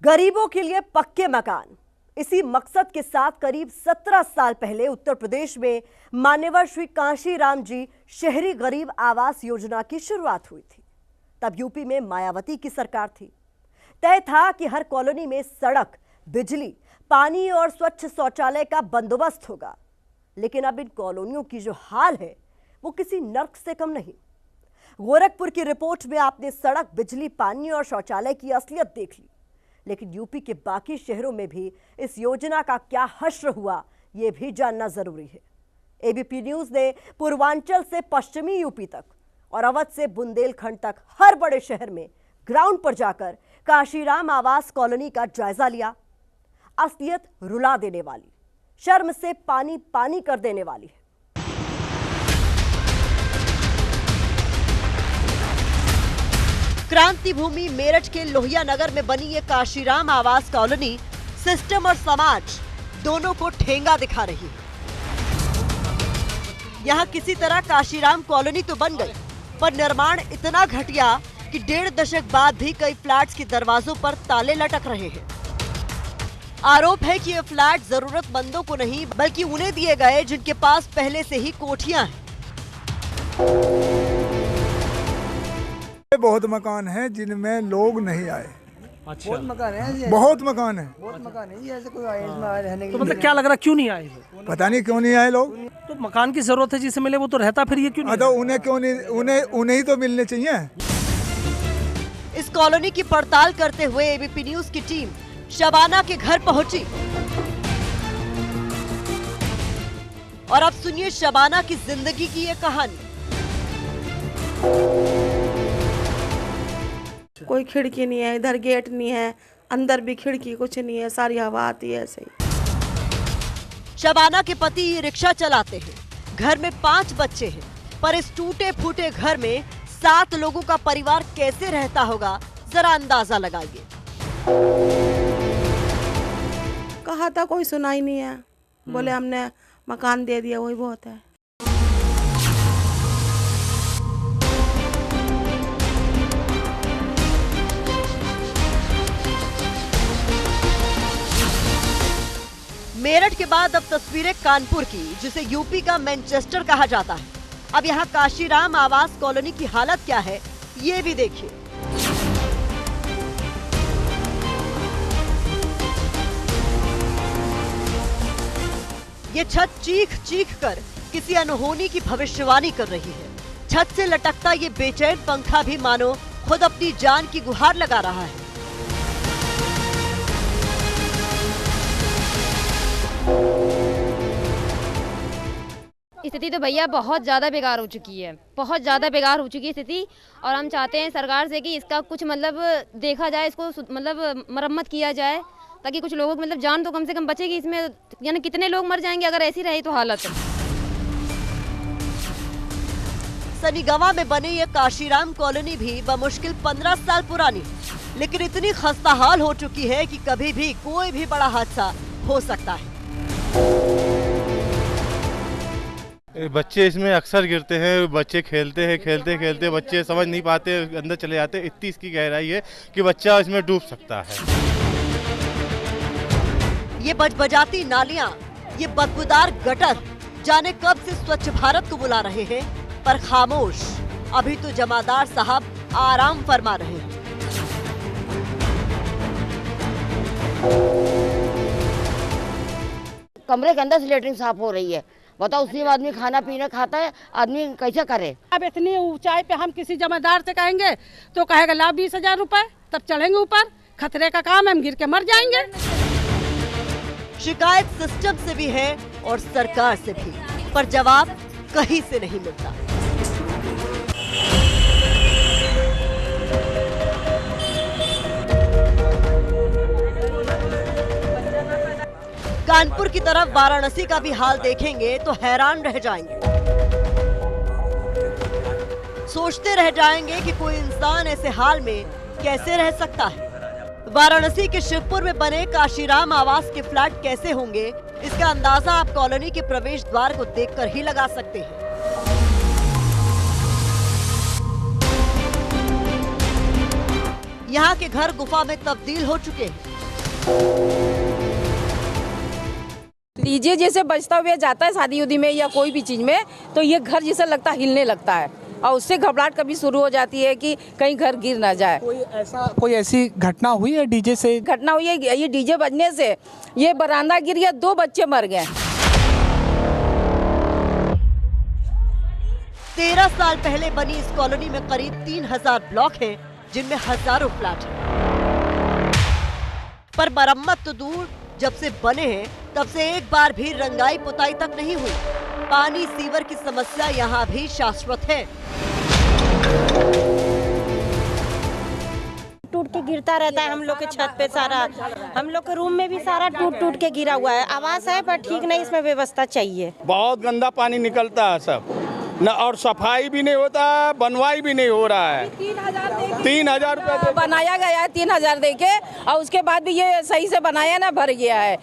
गरीबों के लिए पक्के मकान, इसी मकसद के साथ करीब 17 साल पहले उत्तर प्रदेश में मान्यवर श्री कांशीराम जी शहरी गरीब आवास योजना की शुरुआत हुई थी। तब यूपी में मायावती की सरकार थी। तय था कि हर कॉलोनी में सड़क, बिजली, पानी और स्वच्छ शौचालय का बंदोबस्त होगा। लेकिन अब इन कॉलोनियों की जो हाल है वो किसी नर्क से कम नहीं। गोरखपुर की रिपोर्ट में आपने सड़क, बिजली, पानी और शौचालय की असलियत देख ली, लेकिन यूपी के बाकी शहरों में भी इस योजना का क्या हश्र हुआ, ये भी जानना जरूरी है। एबीपी न्यूज ने पूर्वांचल से पश्चिमी यूपी तक और अवध से बुंदेलखंड तक हर बड़े शहर में ग्राउंड पर जाकर कांशीराम आवास कॉलोनी का जायजा लिया। असलियत रुला देने वाली, शर्म से पानी पानी कर देने वाली है। क्रांति भूमि मेरठ के लोहिया नगर में बनी ये कांशीराम आवास कॉलोनी सिस्टम और समाज दोनों को ठेंगा दिखा रही है। यहाँ किसी तरह कांशीराम कॉलोनी तो बन गई, पर निर्माण इतना घटिया कि 1.5 दशक बाद भी कई फ्लैट्स के दरवाजों पर ताले लटक रहे हैं। आरोप है कि ये फ्लैट जरूरतमंदों को नहीं बल्कि उन्हें दिए गए जिनके पास पहले से ही कोठियां हैं। बहुत मकान हैं जिनमें लोग नहीं आए। अच्छा। बहुत मकान है, बहुत मकान है, बहुत मकान है। ऐसे कोई आए इसमें रहने के तो मतलब क्या लग रहा, क्यों नहीं आए? पता नहीं क्यों नहीं आए लोग। तो मकान की जरूरत है, जिसे मिले वो तो रहता, फिर ये क्यों नहीं? तो उन्हें क्यों नहीं, उन्हें ही तो मिलने चाहिए। इस कॉलोनी की पड़ताल करते हुए एबीपी न्यूज की टीम शबाना के घर पहुंची और अब सुनिए शबाना की जिंदगी की ये कहानी। कोई खिड़की नहीं है, इधर गेट नहीं है, अंदर भी खिड़की कुछ नहीं है, सारी हवा आती है ऐसे ही। शबाना के पति रिक्शा चलाते हैं, घर में 5 बच्चे हैं, पर इस टूटे फूटे घर में 7 लोगों का परिवार कैसे रहता होगा, जरा अंदाजा लगाइए। कहा था, कोई सुना ही नहीं है। बोले हमने मकान दे दिया, वही बहुत है। मेरठ के बाद अब तस्वीरें कानपुर की, जिसे यूपी का मैनचेस्टर कहा जाता है। अब यहाँ कांशीराम आवास कॉलोनी की हालत क्या है, ये भी देखिए। ये छत चीख चीख कर किसी अनहोनी की भविष्यवाणी कर रही है। छत से लटकता ये बेचैन पंखा भी मानो खुद अपनी जान की गुहार लगा रहा है। स्थिति तो भैया बहुत ज़्यादा बेकार हो चुकी है, बहुत ज़्यादा बेकार हो चुकी है स्थिति। और हम चाहते हैं सरकार से कि इसका कुछ मतलब देखा जाए, इसको मतलब मरम्मत किया जाए, ताकि कुछ लोगों की मतलब जान तो कम से कम बचेगी इसमें। यानी कितने लोग मर जाएंगे अगर ऐसी रही तो हालत। सनीगवा में बने ये कांशीराम कॉलोनी भी बमुश्किल 15 साल पुरानी, लेकिन इतनी खस्ताहाल हो चुकी है कि कभी भी कोई भी बड़ा हादसा हो सकता है। बच्चे इसमें अक्सर गिरते हैं, बच्चे खेलते हैं, खेलते खेलते बच्चे समझ नहीं पाते, अंदर चले जाते। इतनी इसकी गहराई है कि बच्चा इसमें डूब सकता है। ये बजबजाती नालियां, ये बदबूदार गटर, जाने कब से स्वच्छ भारत को बुला रहे हैं, पर खामोश। अभी तो जमादार साहब आराम फरमा रहे हैं। कमरे के अंदर से लेटरिन साफ हो रही है। बताओ, उसी में आदमी खाना पीना खाता है, आदमी कैसे करे? अब इतनी ऊंचाई पे हम किसी जमादार से कहेंगे तो कहेगा ला 20,000 रुपए, तब चढ़ेंगे ऊपर। खतरे का काम है, हम गिर के मर जाएंगे। शिकायत सिस्टम से भी है और सरकार से भी, पर जवाब कहीं से नहीं मिलता। कानपुर की तरफ वाराणसी का भी हाल देखेंगे तो हैरान रह जाएंगे। सोचते रह जाएंगे कि कोई इंसान ऐसे हाल में कैसे रह सकता है। वाराणसी के शिवपुर में बने कांशीराम आवास के फ्लैट कैसे होंगे, इसका अंदाजा आप कॉलोनी के प्रवेश द्वार को देखकर ही लगा सकते हैं। यहाँ के घर गुफा में तब्दील हो चुके हैं। डीजे जैसे बजता हुआ जाता है शादी उदी में या कोई भी चीज में, तो ये घर जैसा लगता है, हिलने लगता है और उससे घबराहट कभी शुरू हो जाती है कि कहीं घर गिर ना जाए। कोई ऐसी घटना हुई है डीजे से? घटना हुई है, ये डीजे बजने से ये बरामदा गिर गया, 2 बच्चे मर गए। 13 साल पहले बनी इस कॉलोनी में करीब 3000 ब्लॉक हैं, जिनमें हजारों फ्लैट हैं। पर मरम्मत तो दूर, जब से बने हैं तब से एक बार भी रंगाई पुताई तक नहीं हुई। पानी सीवर की समस्या यहाँ भी शाश्वत है। टूट के गिरता रहता है हम लोग के छत पे, सारा हम लोग के रूम में भी सारा टूट टूट के गिरा हुआ है। आवास है पर ठीक नहीं, इसमें व्यवस्था चाहिए। बहुत गंदा पानी निकलता है सब न, और सफाई भी नहीं होता, बनवाई भी नहीं हो रहा है। 3000 रुपये बनाया गया है, 3000 दे के, और उसके बाद भी ये सही से बनाया ना, भर गया है।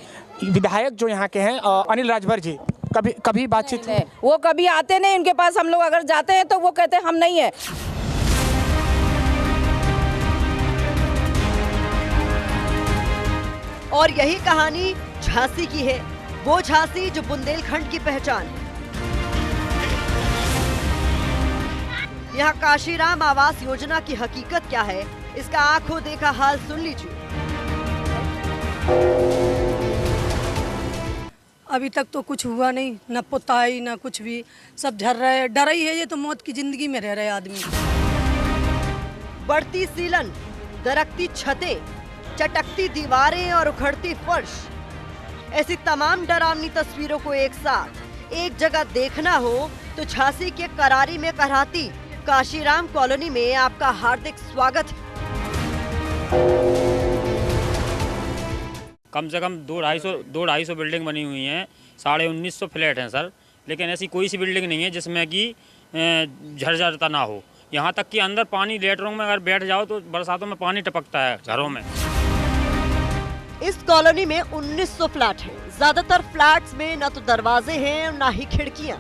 विधायक जो यहाँ के हैं अनिल राजभर जी, कभी बातचीत नहीं, वो कभी आते नहीं उनके पास। हम लोग अगर जाते हैं तो वो कहते हैं हम नहीं है। और यही कहानी झांसी की है, वो झांसी जो बुंदेलखंड की पहचान है। यहाँ काशीराम आवास योजना की हकीकत क्या है, इसका आंखों देखा हाल सुन लीजिए। अभी तक तो कुछ हुआ नहीं, न पुताई न कुछ भी, सब झर रहे, डर ही है। ये तो मौत की जिंदगी में रह रहे आदमी। बढ़ती सीलन, दरकती छतें, चटकती दीवारें और उखड़ती फर्श, ऐसी तमाम डरावनी तस्वीरों को एक साथ एक जगह देखना हो तो झांसी के करारी में कहराती काशीराम कॉलोनी में आपका हार्दिक स्वागत है। कम से कम 200-250 बिल्डिंग बनी हुई हैं, 1950 फ्लैट हैं सर, लेकिन ऐसी कोई सी बिल्डिंग नहीं है जिसमें कि झरझरता ना हो। यहाँ तक कि अंदर पानी, लेटरों में अगर बैठ जाओ तो बरसातों में पानी टपकता है घरों में। इस कॉलोनी में 1900 फ्लैट हैं। ज्यादातर फ्लैट्स में न तो दरवाजे हैं और न ही खिड़कियां।